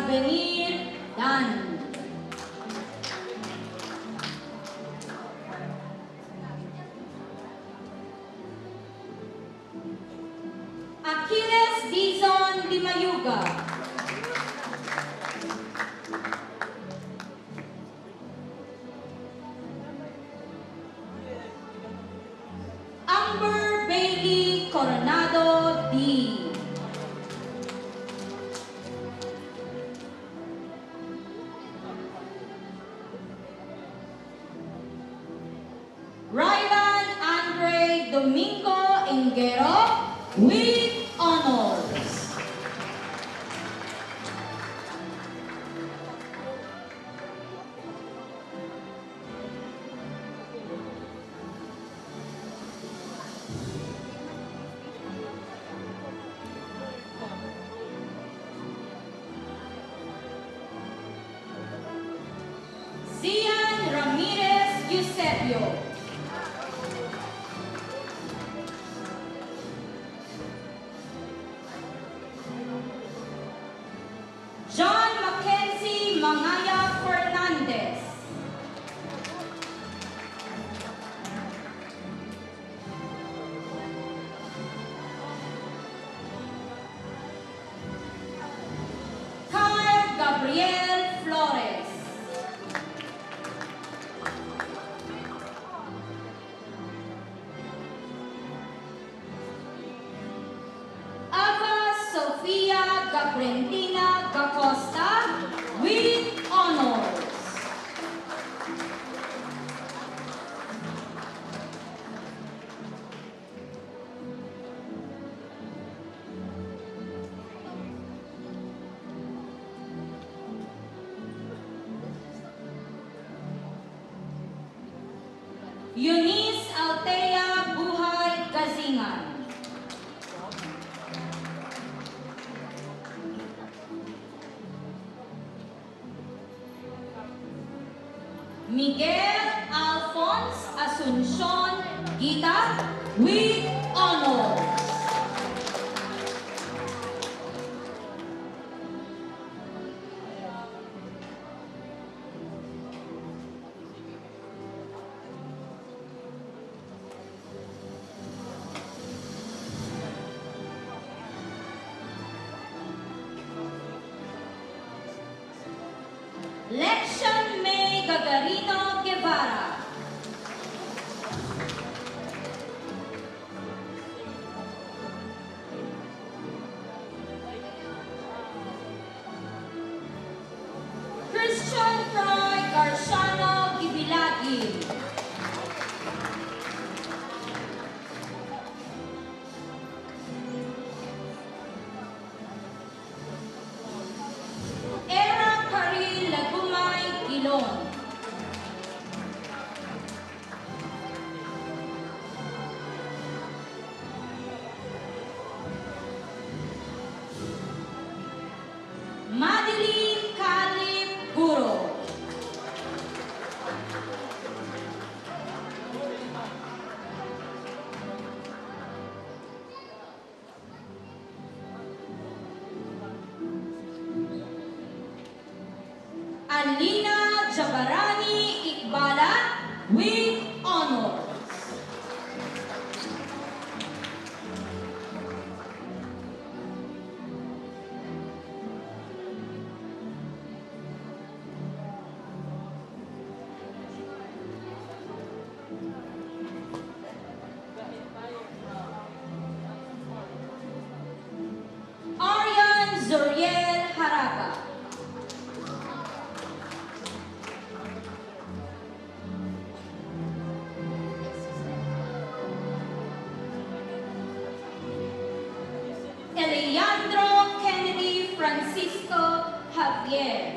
Avenir Dan. Achilles Dizon Dimayuga. Amber Bailey Coronado D. Rylan Andre Domingo Engero with honors. Zian Ramirez Eusebio. John Mackenzie Mangaya Fernandez. Kyle Gabriel Flores. Ava Sofia Gabrentina Gacosta with honors. Eunice Altea Buhay Gazingan. Miguel Alphonse Asuncion Gita with honors. Lection May Gagarino Guevara. Christian Fry Garciano Ibilagi. Era Karil Lagumay Gilon. Madeline Calip Guro. Alina Jabarani Iqbala with honors. Aryan Zuriel Haraka. Eleandro Kennedy Francisco Javier.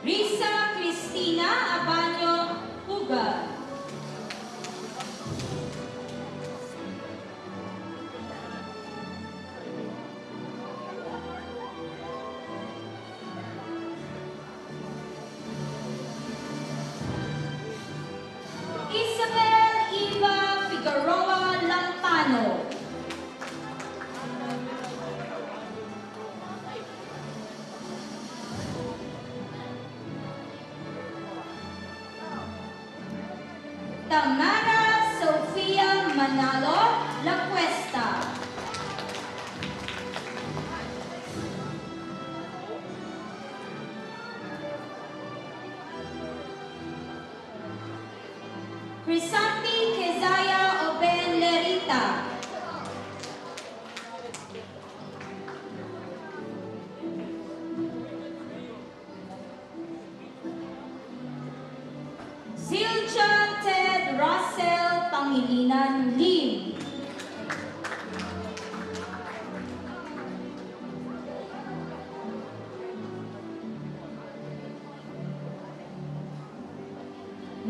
Risa Cristina Abanyo Huga. La Cuesta. Crisanti Kezaya Oben Lerita. Zilcha Ted Russell Pangilinan Lim.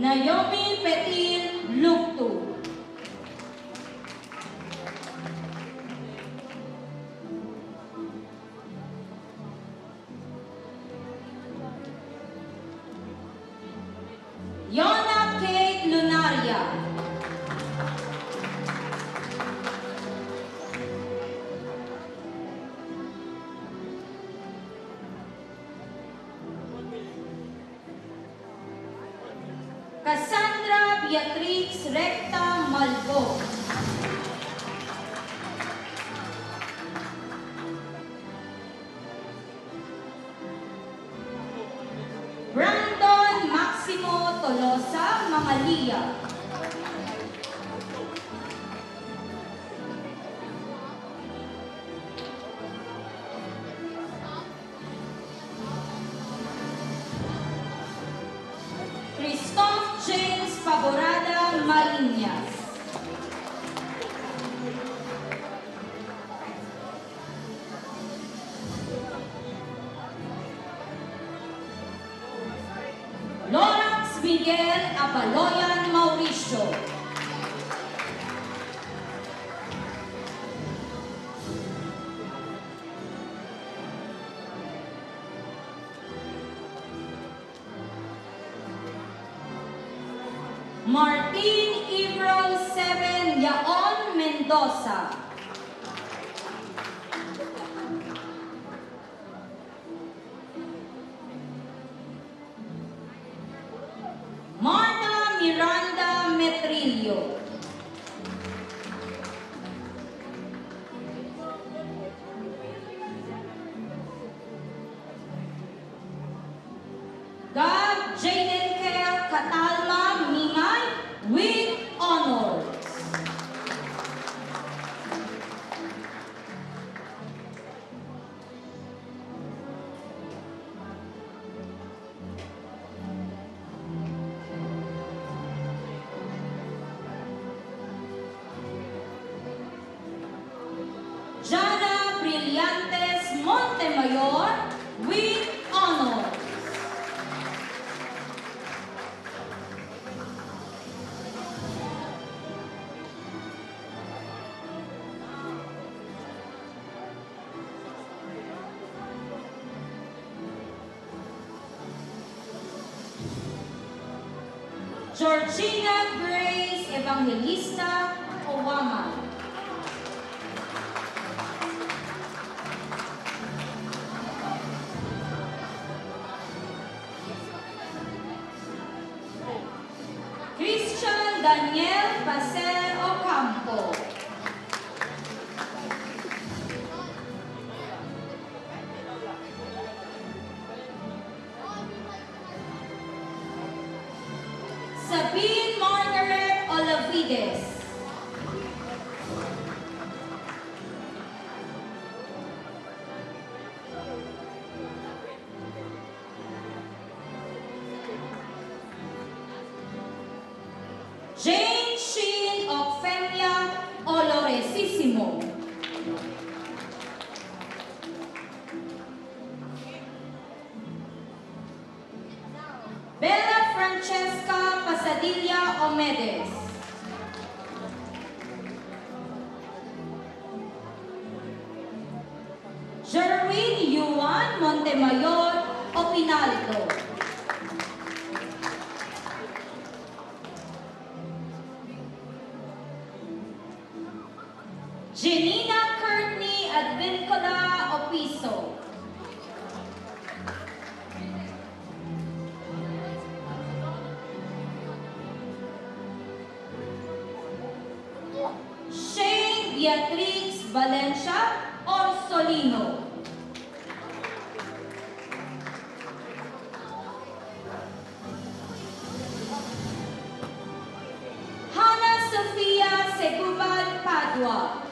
Naomi Petil Luktu. Yona Kate Lunaria. Cassandra Beatrix Recta Malvo. Brandon Maximo Tolosa Mamalia. Christoph James Favorada Marinas. Lorax Miguel Abaloyan Mauricio. Martin Ibro 7 Yaon Mendoza. Marta Miranda Metrillo. Gab Jaden Kel Catalma Mingay with honors. Jana Brillantes Montemayor with honors. Georgina Grace Evangelista Owama. Christian Daniel Baser Ocampo. Sabine Margaret Olavides. Jane Sheen Ocfemia Oloresissimo. Bella Francesca Pasadilla Omedes. Jerwin Yuan Montemayor Opinaldo. Janina Courtney Advincola Opiso. Beatrix Valencia Orsolino. Hana Sofia Seguban Padua.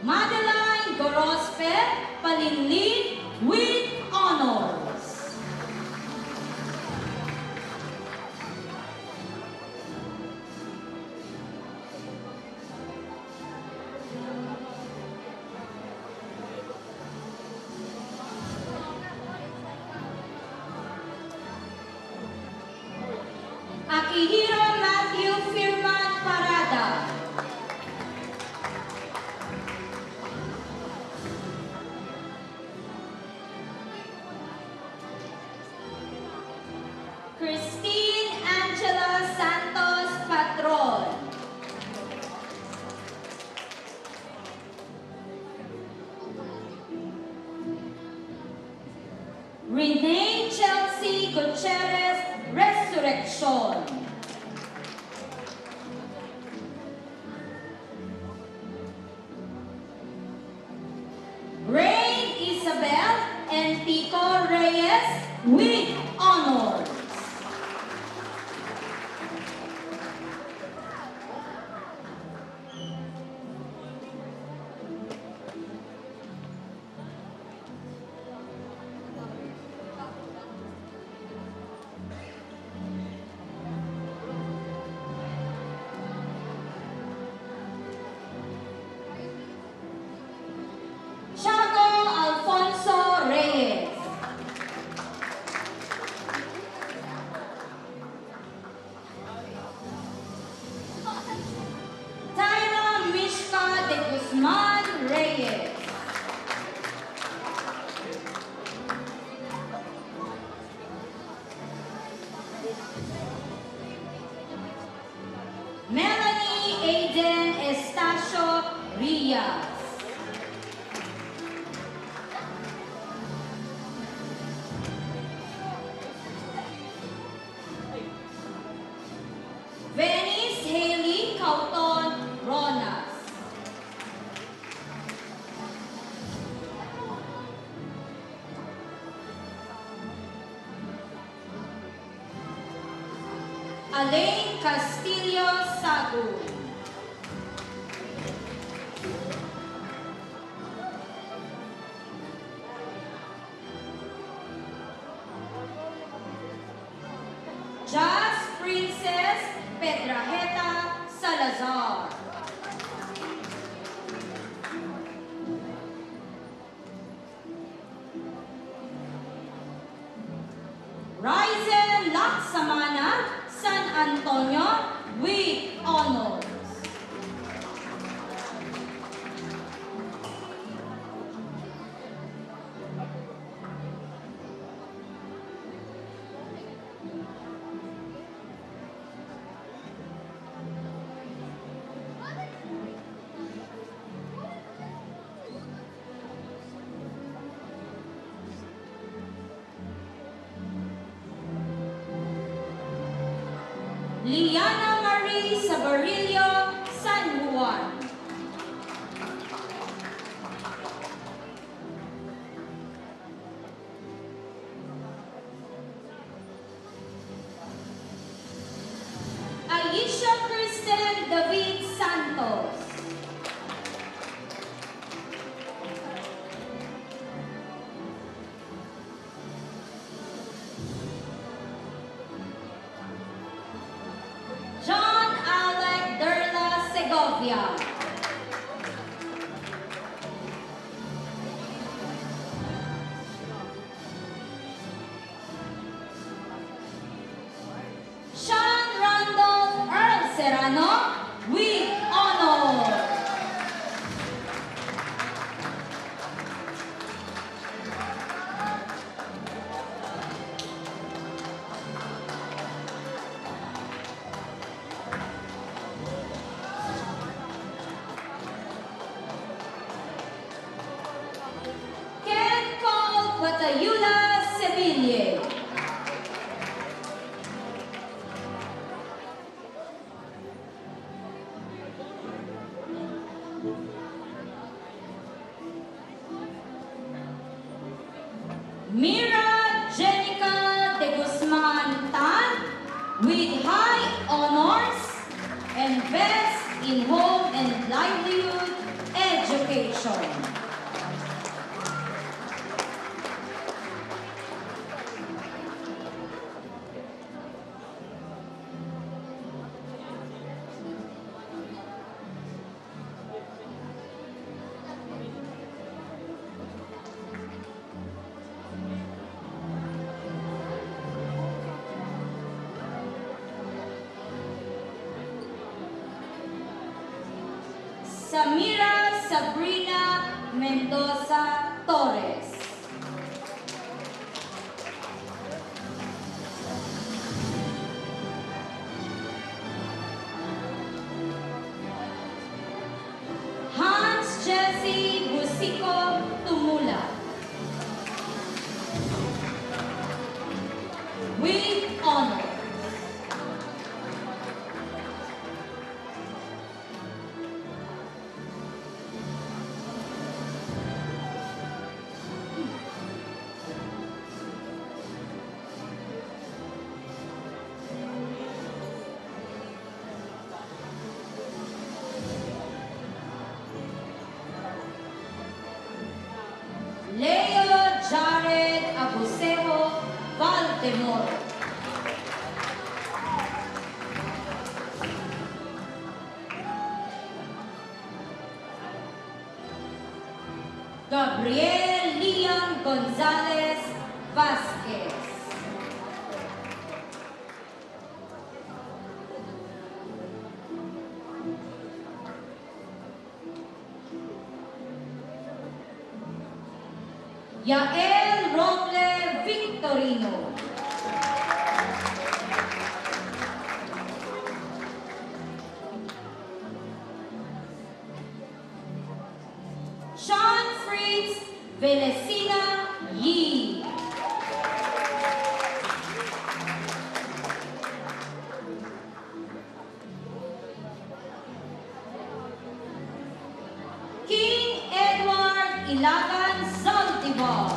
Madeline Gorospe Palinlin with honors. Akihiro Matthew Firman Parada. Christine Angela Santos Patron. Renee Chelsea Gutierrez Resurrection. Rain Isabel and Pico Reyes with honors. Chaco Alfonso Reyes. Tyra Mishka de Guzman Reyes. Melanie Aiden Estacio Rias. Venice Haley Cauton Ronas. Alain Castillo Sagu. Jazz Princess Pedraheta Salazar. Ryzen Laksamana San Antonio with honors. Liana Marie Sabarillo San Juan. Aisha Kristen David Santos. John Alec Derla Segovia. Sean Randolph Earl Serrano with honor. Batayula Seville. Mira Jenica de Guzman Tan with high honors and best in home and livelihood education. Samira Sabrina Mendoza Torres. Hans Jesse Busico Tumula. With honor. Leo Jared Abusejo Valdemoro. Gabriel Liam Gonzalez Vasquez. Yael Roble Victorino. Sean Fritz Velecina Yee. King Edward Ilagan Zaldivar.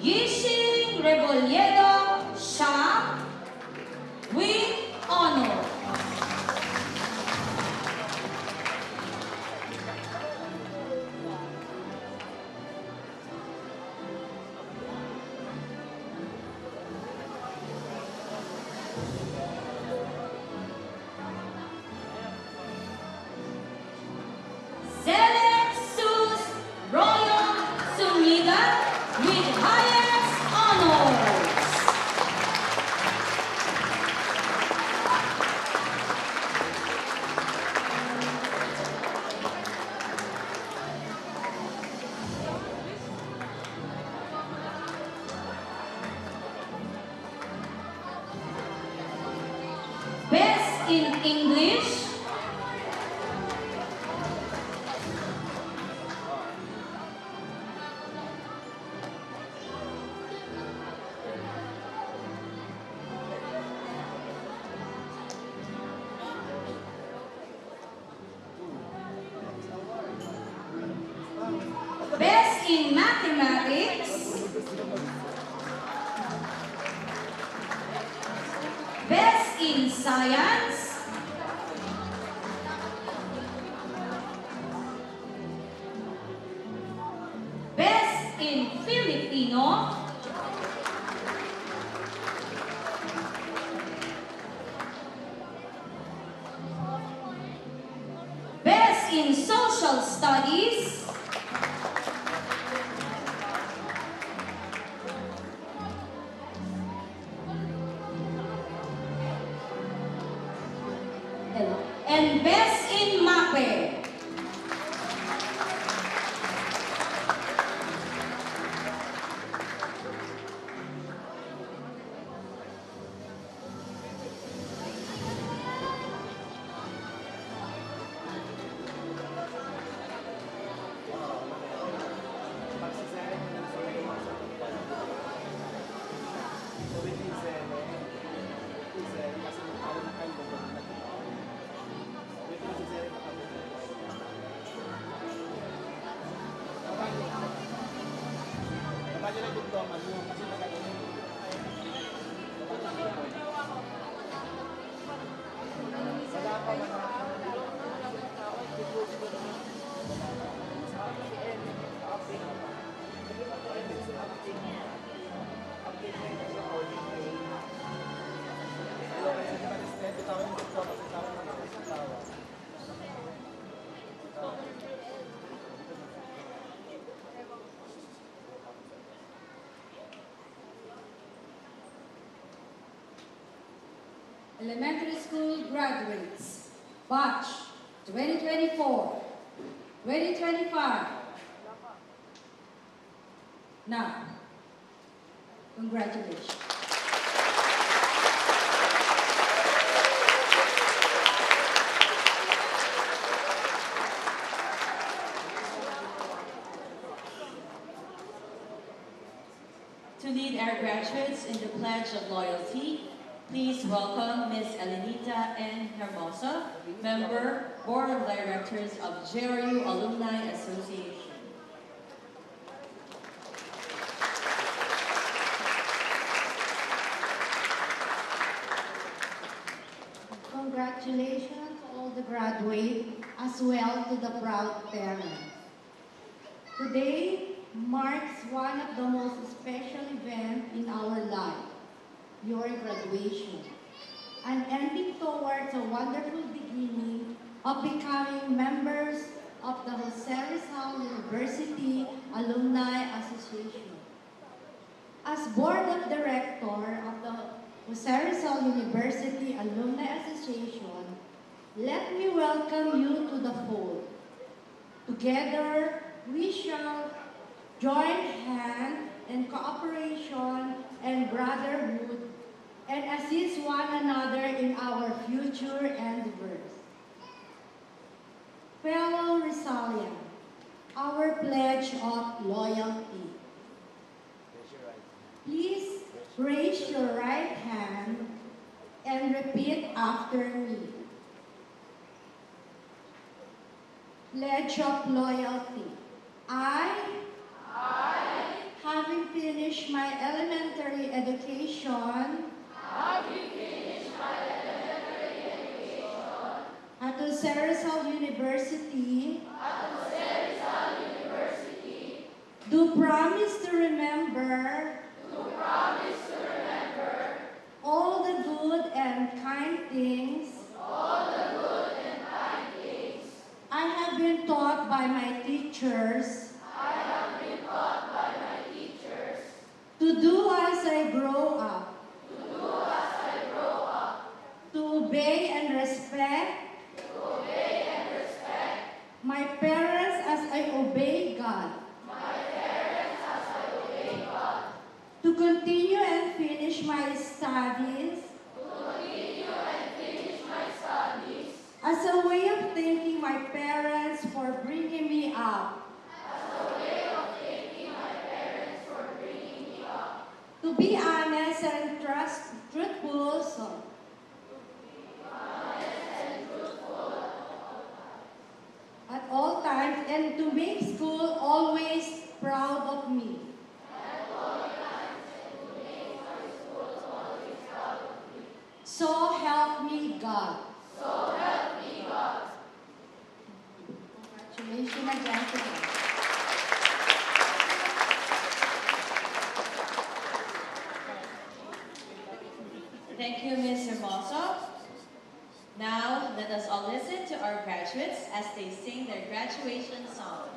Yishing Rebolledo Shah with honor. Zelexus Royal Sumida with highest honors. Best in English. Best in mathematics. Best in science. Best in Filipino. Best in social studies. And best in MAPE. Elementary school graduates, batch 2024, 2025. Now, congratulations. To lead our graduates in the Pledge of Loyalty, please welcome Ms. Elenita N. Hermosa, Member, Board of Directors of JRU Alumni Association. Congratulations to all the graduates as well to the proud parents. Today marks one of the most special events in our life, your graduation, and ending towards a wonderful beginning of becoming members of the Jose Rizal University Alumni Association. As Board of Director of the Jose Rizal University Alumni Association, let me welcome you to the fold. Together, we shall join hands in cooperation and brotherhood and assist one another in our future endeavors. Fellow Rizalian, our pledge of loyalty. Please raise your right hand and repeat after me. Pledge of loyalty. I, having finished my elementary education, at Jose Rizal University, do promise to remember all the good and kind things I have been taught by my teachers to do as I grow up, to obey and respect my parents as I obey God, to continue and finish my studies as a way of thanking my parents for bringing me up, to be honest and truthful, at all times, and to make school always proud of me. So help me God. Congratulations again to them. Thank you, Ms. Hermosa. Now, let us all listen to our graduates as they sing their graduation song.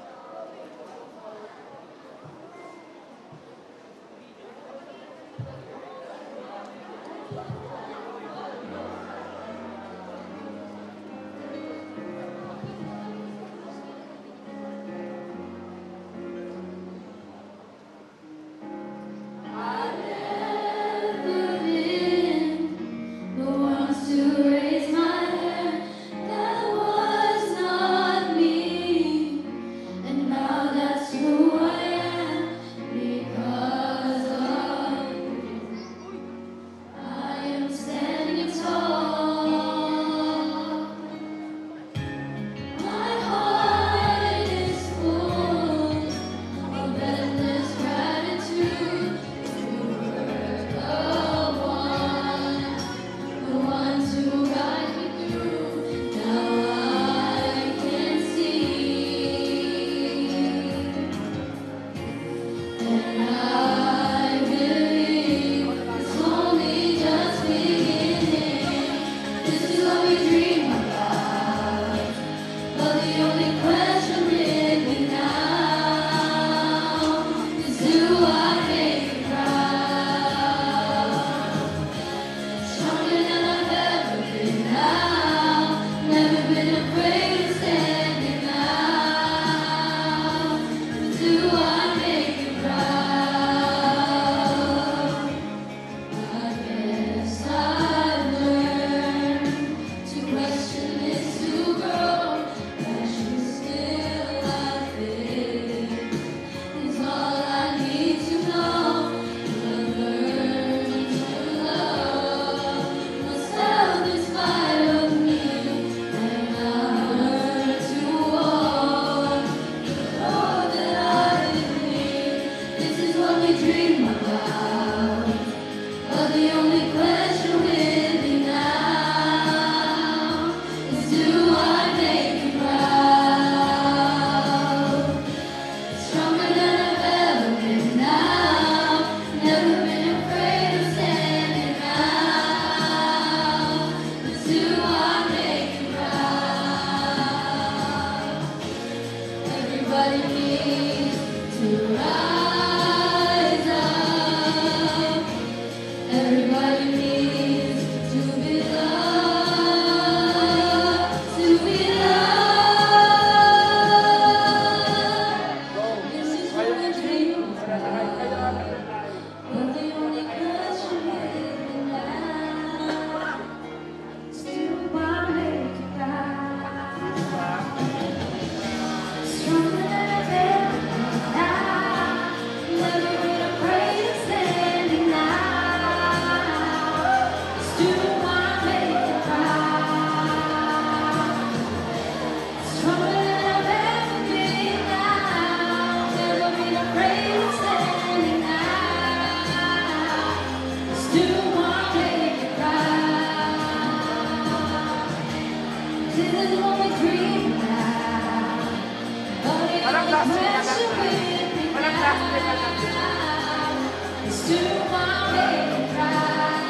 That was not me. This is what we dream about. But the Walang only plastic na question lang. with me Walang plastic na lang. now is do I make you cry?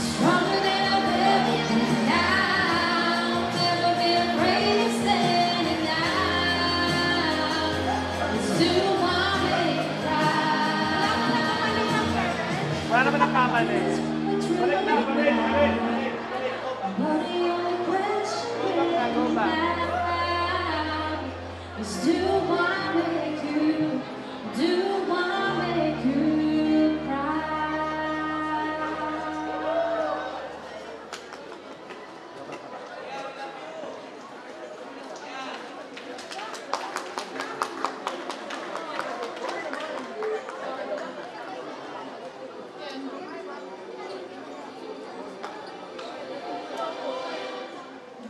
Stronger than I've ever been now. Never been afraid of standing now. Is do I make you cry? Wala naman ang kamali. Balik na, balik, balik, balik. But the only question with me now is do I make you, do I make you cry?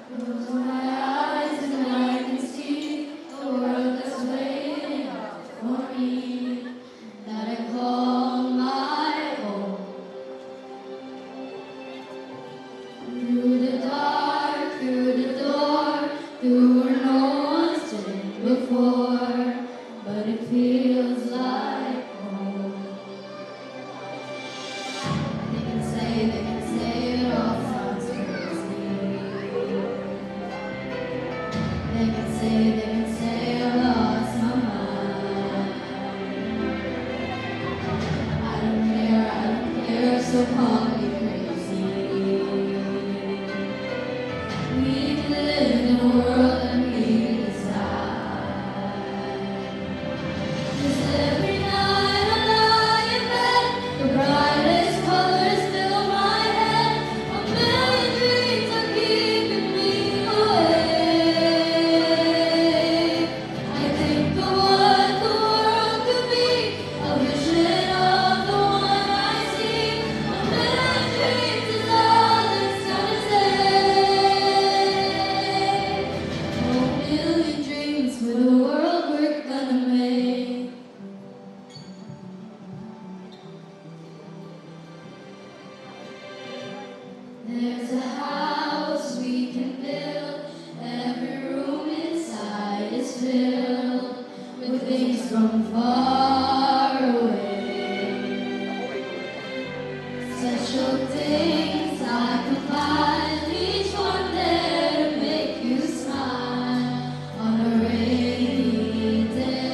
Close my eyes and I can see the world that's waiting for me, that I call my own. Through the dark, through the door, through where no one's been before, but it feels like home. They can say it all sounds crazy. They can say I lost my mind. I don't care, so call me crazy. We can live in a world that we decide. 'Cause every night I lie in bed, the brightest colors fill my head. A million dreams are keeping me awake. I think of what the world could be, a vision of the one I see. A million dreams is all it's gonna take. A million dreams for the world we're gonna make. There's a house we can build. Every room inside is filled with things from far away. Special things I can find, each one there to make you smile on a rainy day.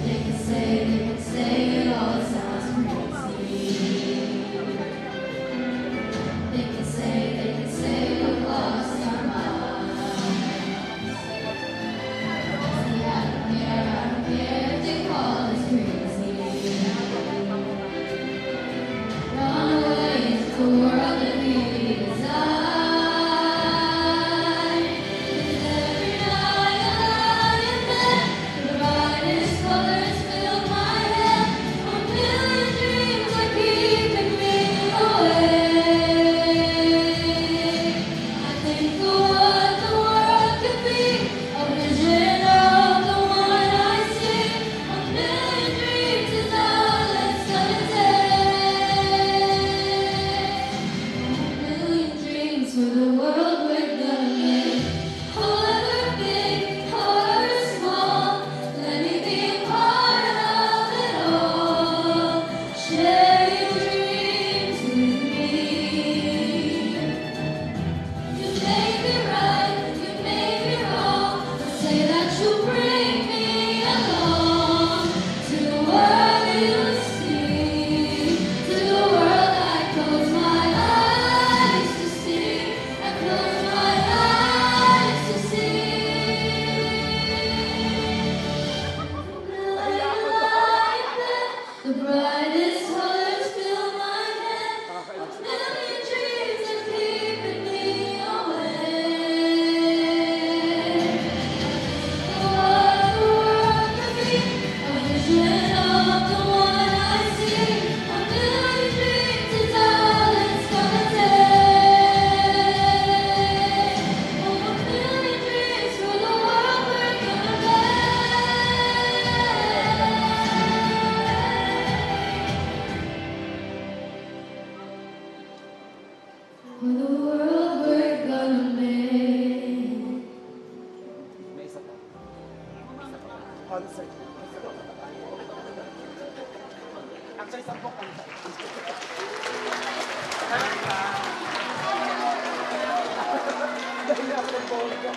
They can say it all sounds crazy. for the world we're gonna make. May isa pa. Concert. Actually, 10 kanta. Dahil ako ng bongga.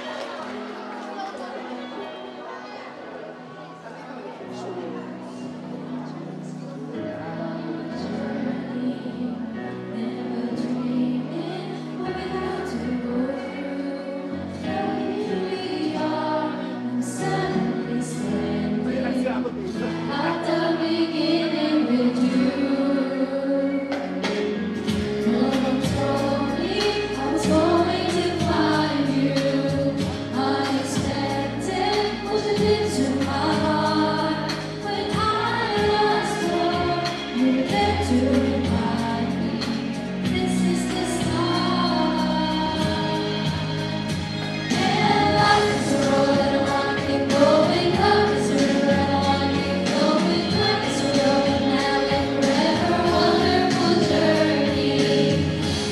Never dreaming what we had to go through. Now here we are, I'm suddenly standing at the beginning with you. No one told me I was going to find you. Unexpected pushed into my heart. When I lost hope, you were there to remind me. This is the start. And life is a road and I wanna keep going. Love is a river and I wanna keep flowing. Life is a road now and forever. Wonderful journey.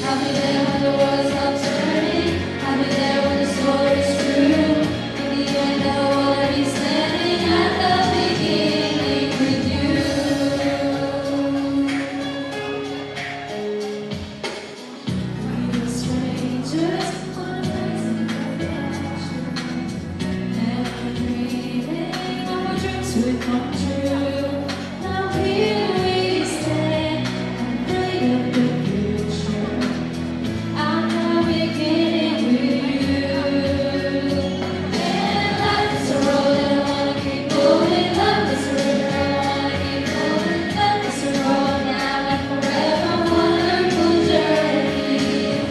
I'll be there when the world stops turning. I'll be there when the story's true. In the end, I wanna be standing at the beginning with you. We were strangers on a rising connection. Never dreaming our dreams would come true. Now here we stand, afraid of the future. I'm now beginning with you. And life is a road and I wanna keep going. Love is a river and I wanna keep going. Love is a road now and forever. Wonderful journey.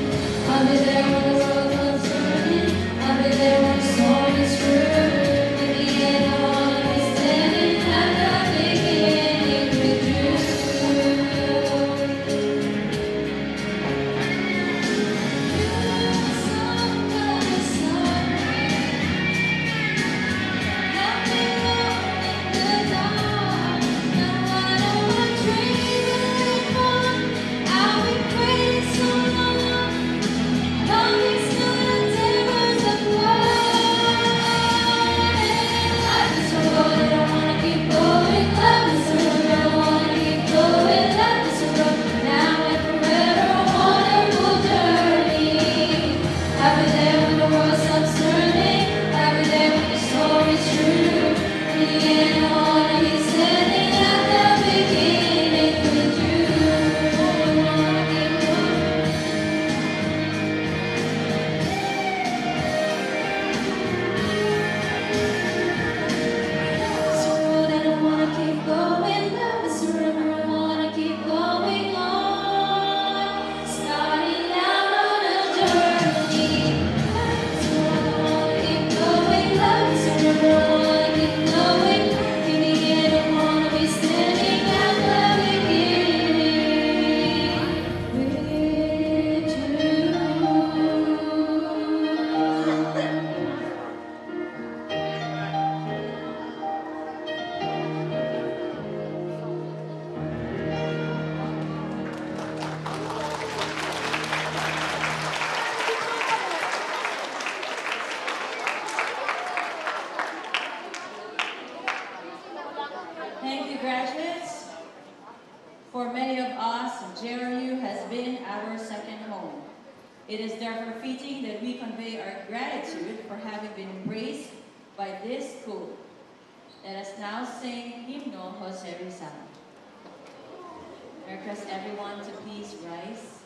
I'll be there when the world comes turning. I'll be there when the storm is through. In the end, I wanna be standing at the beginning with you. I'll be there when the world stops turning. I'll be there when the story's true. In the end, I wanna be standing at the beginning with you. I wanna keep going. It's a road and I wanna keep going. Love is a river, I wanna keep going on. Starting out on a journey. It's a road I wanna keep going. Love is a river, I wanna keep flowing. In the end, I wanna be standing at the beginning with you. Thank you, graduates. For many of us, JRU has been our second home. It is therefore fitting that we convey our gratitude for having been embraced by this school. Let us now sing Hymno Jose Rizal. I request everyone to please rise.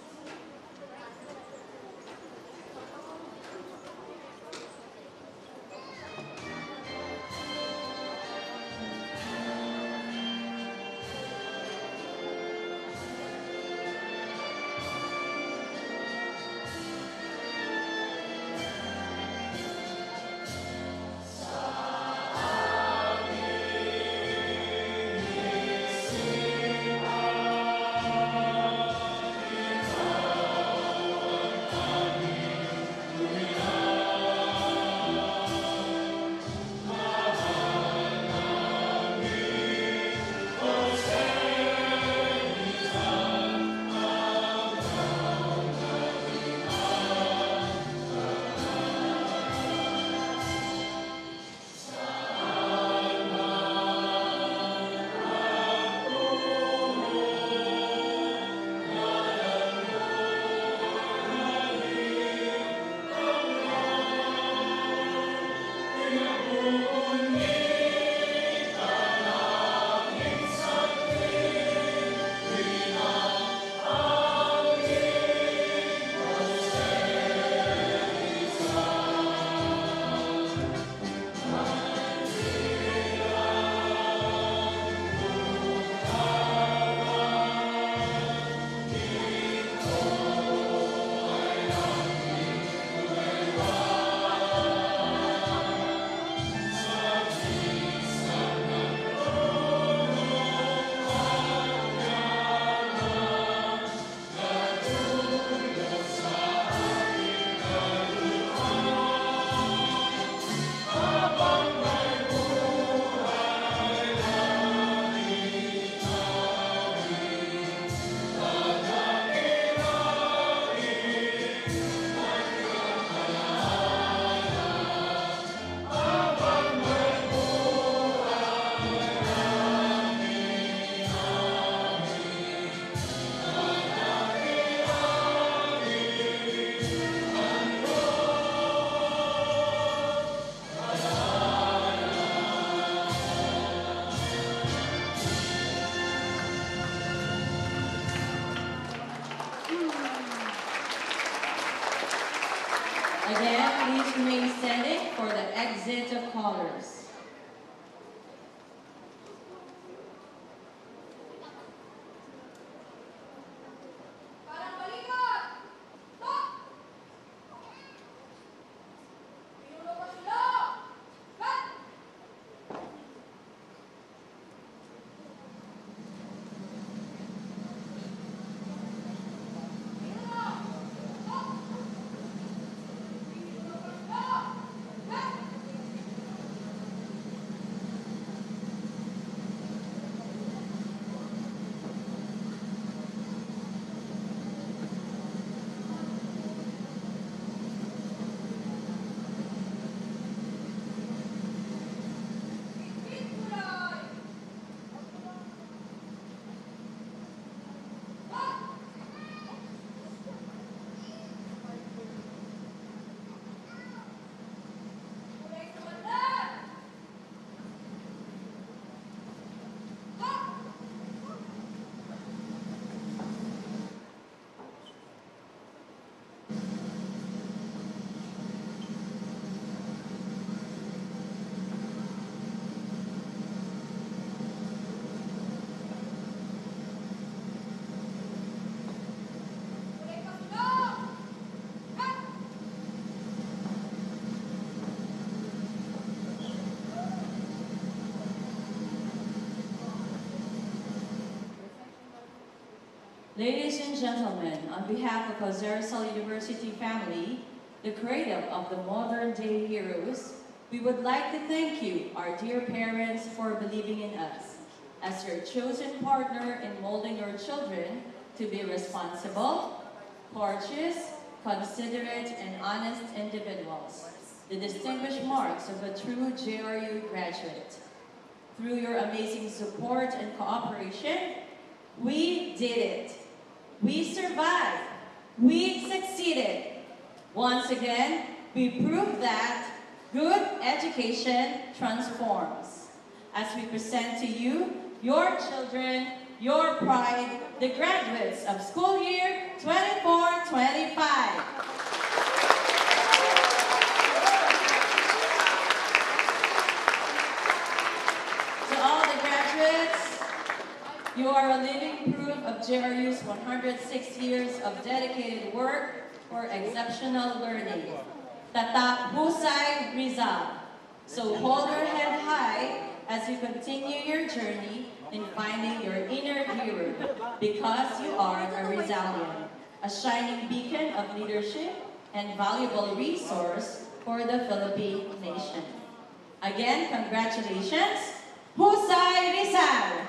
Again, please remain standing for the exit of colors. Ladies and gentlemen, on behalf of Jose Rizal University family, the cradle of the modern-day heroes, we would like to thank you, our dear parents, for believing in us as your chosen partner in molding your children to be responsible, courteous, considerate, and honest individuals, the distinguished marks of a true JRU graduate. Through your amazing support and cooperation, we did it. We survived. We succeeded. Once again, we proved that good education transforms. As we present to you, your children, your pride, the graduates of school year 24-25. To all the graduates, you are a living proof of JRU's 106 years of dedicated work for exceptional learning. Tatak Husay Rizal. So hold your head high as you continue your journey in finding your inner hero, because you are a Rizalian, a shining beacon of leadership and valuable resource for the Philippine nation. Again, congratulations, Husay Rizal!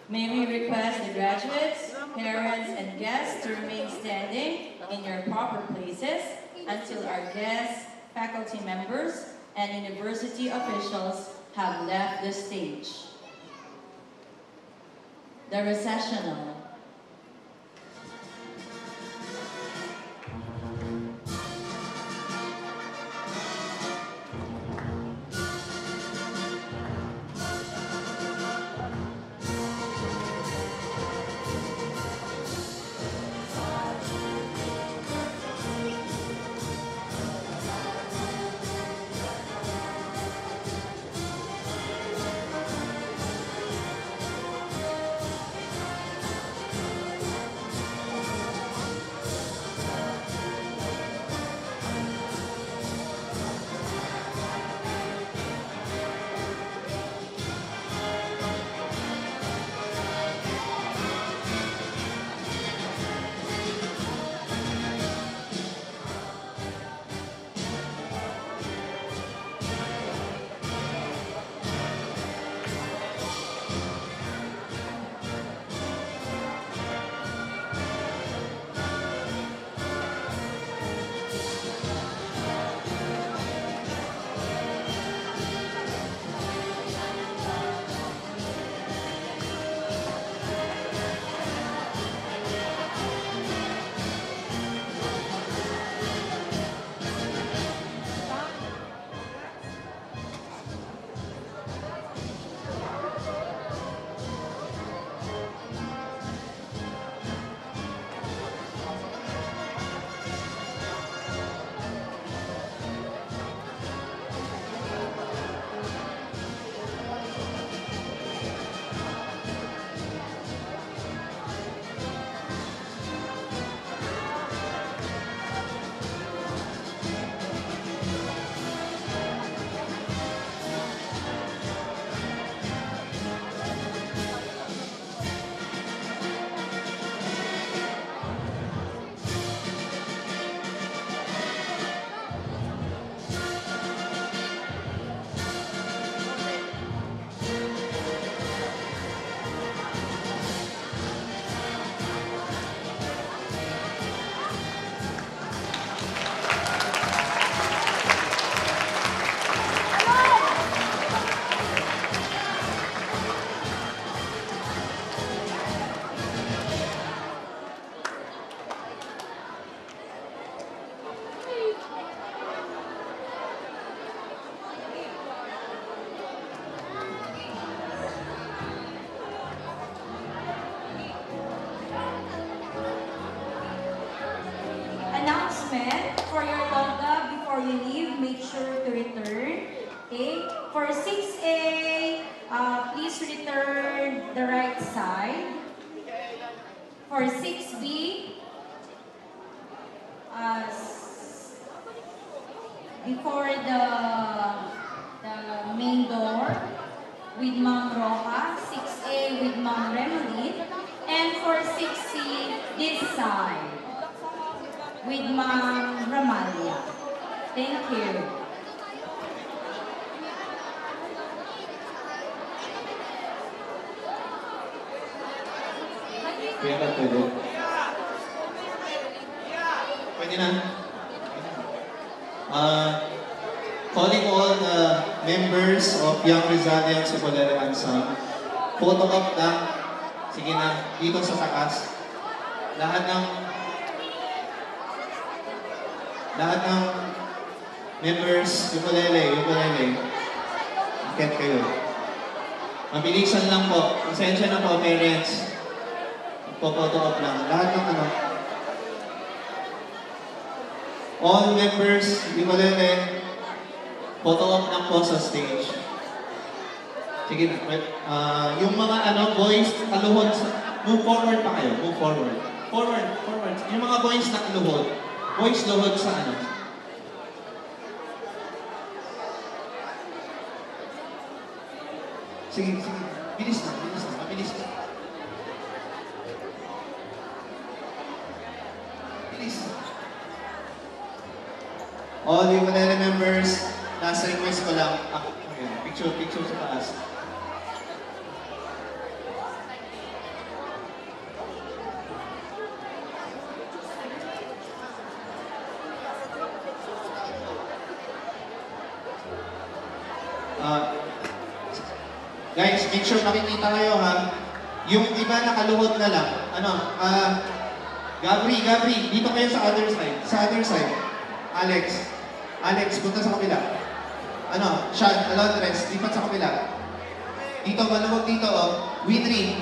May we request the graduates, parents, and guests to remain standing in your proper places until our guests, faculty members, and university officials have left the stage. The recessional. 6A, please return the right side. For 6B, before the main door with Ma'am Roja, 6A with Ma'am Remedy, and for 6C, this side with Ma'am Ramalia. Thank you. Kaya ba pwede? Pwede na? Calling all the members of Young Rizalian Sucolere Ansam, photo op lang. Sige na, dito sa taas. Lahat ng members, ukulele. Akit kayo. Mabilisan lang po. Pasensya na po, parents. Photo op lang. Lahat ng ano. All members, ukulele, photo op lang po sa stage. Sige na. Yung mga boys, kaluhod, move forward pa kayo. Move forward. Forward. Yung mga boys na kaluhod. Boys luhod sa ano. Sige. Bilis na. Mabilis na. Bilis. All the ukulele members, nasa request ko lang. Picture sa taas. Guys, make sure nakikita kayo ha. Yung iba nakaluhod na lang. Gabri, dito kayo sa other side. Alex, punta sa kabila. Sean, Alondres, lipat sa kabila. Dito, maluwag dito, oh. Winry.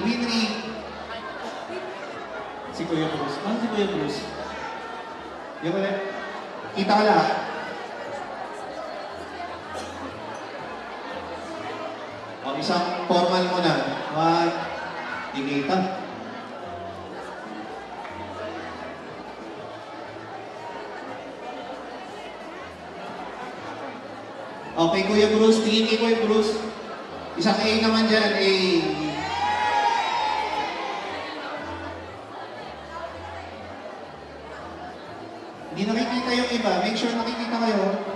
Si Kuya Bruce. Si Kuya Bruce? Yung ulit. Kita ka lahat. Isang formal muna. Dinita. Okay, Kuya Bruce. Tingin kay Kuya Bruce. Isang A naman dyan. A. Hindi nakikita yung iba. Make sure nakikita kayo.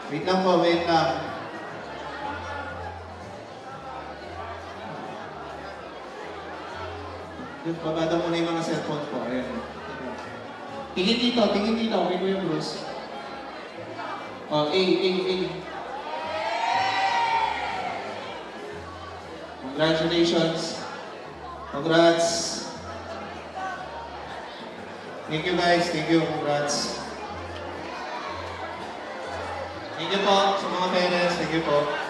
Wait lang po, wait lang. Yung babada muna yung mga cellphone po. Ayan. Tingin dito. Okay, Kuya Bruce. A. Congratulations. Congrats. Thank you guys. Congrats. Thank you po sa mga parents. Thank you po.